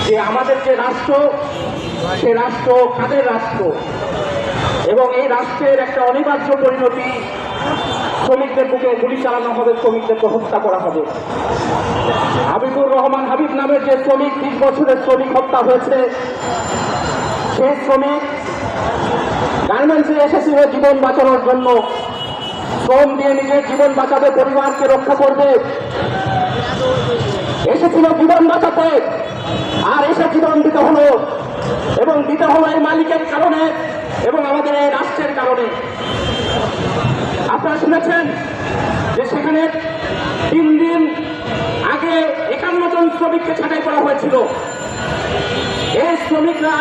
যে আমাদের যে রাষ্ট্র, সে রাষ্ট্র কাদের রাষ্ট্র, এবং এই রাষ্ট্রের একটা অনিবার্য পরিণতি শ্রমিকদের বুকে গুলি চালানো হবে, শ্রমিকদেরকে হত্যা করা হবে। হাবিবুর রহমান হাবিব নামের যে শ্রমিক, 20 বছরের শ্রমিক হত্যা হয়েছে, সেই শ্রমিক গার্মেন্টসে এসেছিল জীবন বাঁচানোর জন্য। শ্রম দিয়ে নিজের জীবন বাঁচাবে, পরিবারকে রক্ষা করবে, এসেছিল জীবন বাঁচাতে, আর এসে জীবন দিতে হলো, এবং দিতে হলো এই মালিকের কারণে এবং আমাদের এই রাষ্ট্রের কারণে। আপনারা শুনেছেন যে সেখানে 3 দিন আগে 51 জন শ্রমিককে ছাঁটাই করা হয়েছিল। এই শ্রমিকরা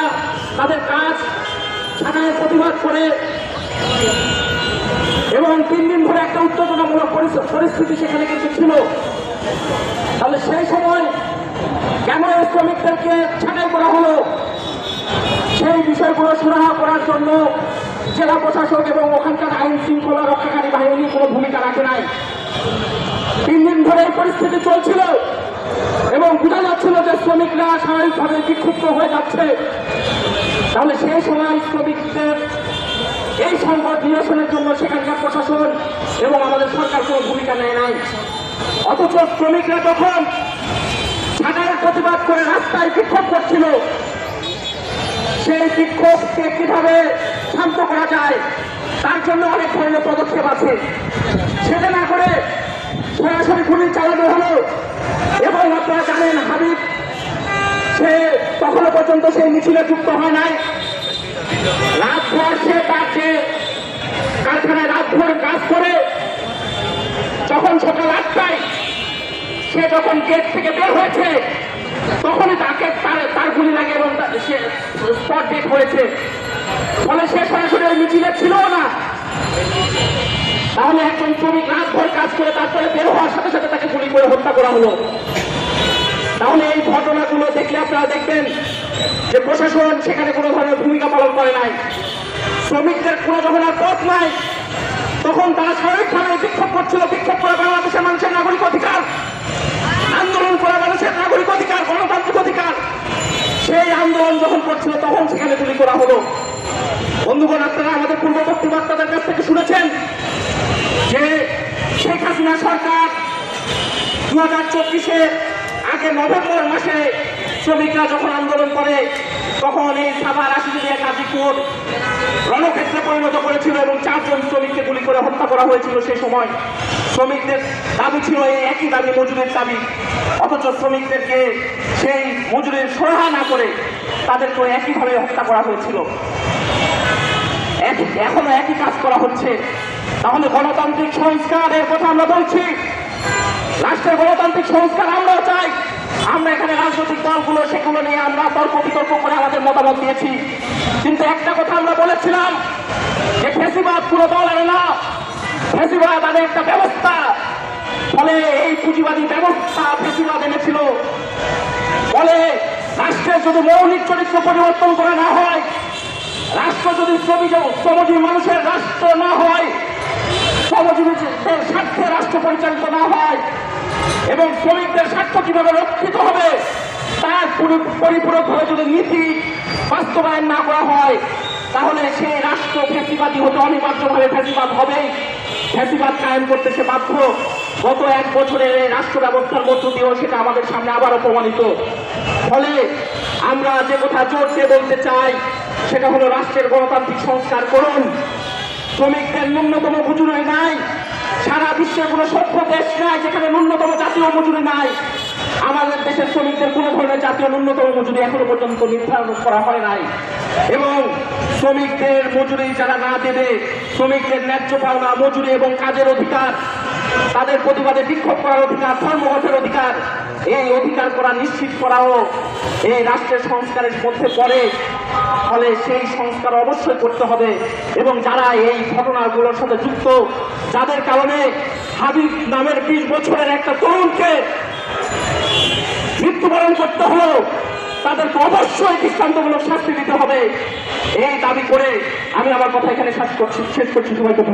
তাদের কাজ ছাঁটাইয়ের প্রতিবাদ করে এবং 3 দিন ধরে একটা উত্তেজনামূলক পরিস্থিতি সেখানে কিন্তু ছিল। তাহলে সেই সময় কেন এই শ্রমিকদেরকে ছাঁটাই করা হলো, সেই বিষয়গুলো সুরাহা করার জন্য জেলা প্রশাসক এবং ওখানকার আইন শৃঙ্খলা রক্ষাকারী বাহিনী কোনো ভূমিকা রাখে নাই। 3 দিন ধরে এই পরিস্থিতি চলছিল এবং বোঝা যাচ্ছিল যে শ্রমিকরা স্বাভাবিকভাবে বিক্ষুব্ধ হয়ে যাচ্ছে। তাহলে সেই সময় শ্রমিকদের এই সংকট নিরসনের জন্য সেখানকার প্রশাসন এবং আমাদের সরকার কোনো ভূমিকা নেয় নাই। অথচ শ্রমিকরা যখন ছাঁটাইয়ের প্রতিবাদ করে রাস্তায় বিক্ষোভ করছিল, সেই বিক্ষোভকে কিভাবে শান্ত করা যায় তার জন্য অনেক ধরনের পদক্ষেপ আছে। সেটা না করে সরাসরি গুলি চালানো হলো। এবং আপনারা জানেন, হাবিব সে তখনও পর্যন্ত সেই মিছিলে যুক্ত হয় নাই। রাতভর সে তার যে কারখানায় রাতভর কাজ করে, যখন সকাল 8টায় সে যখন গেট থেকে বের হয়েছে, তখনই তাকে তার গুলি লাগে এবং সে স্পট ডেট হয়েছে। ফলে সে সরাসরি ওই মিছিলে ছিল না। তাহলে একজন শ্রমিক রাতভর কাজ করে তারপরে বের হওয়ার সাথে সাথে তাকে গুলি করে হত্যা করা হলো। তাহলে এই ঘটনাগুলো দেখলে আপনারা দেখবেন যে প্রশাসন সেখানে কোনো ধরনের ভূমিকা পালন করে নাই। শ্রমিকদের কোনো যখন আর পথ নাই, তখন তারা স্বাভাবিকভাবে বিক্ষোভ করছিল। বিক্ষোভ করে বাংলাদেশের মানুষের নাগরিক অধিকার, আন্দোলন করে মানুষের নাগরিক অধিকার, গণতান্ত্রিক অধিকার, সেই আন্দোলন যখন করছিল তখন সেখানে গুলি করা হলো। বন্ধুগণ, আপনারা আমাদের পূর্ববর্তী বক্তাদের কাছ থেকে শুনেছেন যে শেখ হাসিনা সরকার 2024-এর আগে নভেম্বর মাসে শ্রমিকরা যখন আন্দোলন করে, তখন এই সাভার আশুলিয়া গাজীপুর রণক্ষেত্রে পরিণত করেছিল এবং 4 জন শ্রমিককে গুলি করে হত্যা করা হয়েছিল। সেই সময় শ্রমিকদের দাবি ছিল এই একই দাবি, মজুরির দাবি। অথচ শ্রমিকদেরকে সেই মজুরির সরাহা না করে তাদেরকে একইভাবে হত্যা করা হয়েছিল। এখনো একই কাজ করা হচ্ছে। তাহলে গণতান্ত্রিক সংস্কারের কথা আমরা বলছি, রাষ্ট্রের গণতান্ত্রিক সংস্কার আমরাও চাই। আমরা এখানে রাজনৈতিক দলগুলো সেগুলো নিয়ে আমরা তর্ক বিতর্ক করে আমাদের মতামত দিয়েছি। কিন্তু একটা কথা আমরা বলেছিলাম যে ফ্যাসিবাদ কোনো দল আনে না, ফ্যাসিবাদ আনে একটা ব্যবস্থা। ফলে এই পুঁজিবাদী ব্যবস্থা ফ্যাসিবাদ এনেছিল। ফলে রাষ্ট্রের যদি মৌলিক চরিত্র পরিবর্তন করা না হয়, রাষ্ট্র যদি শ্রমজীবী মানুষের রাষ্ট্র না হয়, শ্রমজীবীদের স্বার্থে রাষ্ট্র পরিচালিত না হয় এবং শ্রমিকদের স্বার্থ কিভাবে রক্ষিত হবে তার পরিপূরকভাবে যদি নীতি বাস্তবায়ন না করা হয়, তাহলে সেই রাষ্ট্র ফ্যাসিবাদী হতে অনিবার্যভাবে ফ্যাসিবাদ হবেই। ফ্যাসিবাদ কায়েম করতে সে বাধ্য। গত 1 বছরের এই রাষ্ট্র ব্যবস্থার মধ্য দিয়েও সেটা আমাদের সামনে আবারও প্রমাণিত। ফলে আমরা যে কথা জোর দিয়ে বলতে চাই সেটা হলো রাষ্ট্রের গণতান্ত্রিক সংস্কার করুন। শ্রমিকদের ন্যূনতম মজুরি নাই। সারা বিশ্বের কোনো সভ্য দেশ নাই যেখানে ন্যূনতম জাতীয় মজুরি নাই। আমাদের দেশের শ্রমিকদের কোনো ধরনের জাতীয় ন্যূনতম মজুরি এখনো পর্যন্ত নির্ধারণ করা হয় নাই। এবং শ্রমিকদের মজুরি যারা না দেবে, শ্রমিকদের ন্যায্য পাওনা মজুরি এবং কাজের অধিকার, তাদের প্রতিবাদে বিক্ষোভ করার অধিকার, ধর্মঘটের অধিকার, এই অধিকার করা নিশ্চিত করাও এই রাষ্ট্রের সংস্কারের মধ্যে পড়ে। ফলে সেই সংস্কার অবশ্যই করতে হবে। এবং যারা এই ঘটনাগুলোর সাথে যুক্ত, যাদের কারণে হাবিব নামের 20 বছরের একটা তরুণকে মৃত্যুবরণ করতে হলো, তাদেরকে অবশ্যই দৃষ্টান্তমূলক শাস্তি দিতে হবে। এই দাবি করে আমি আমার কথা এখানে শেষ করছি। সবাইকে ধন্যবাদ।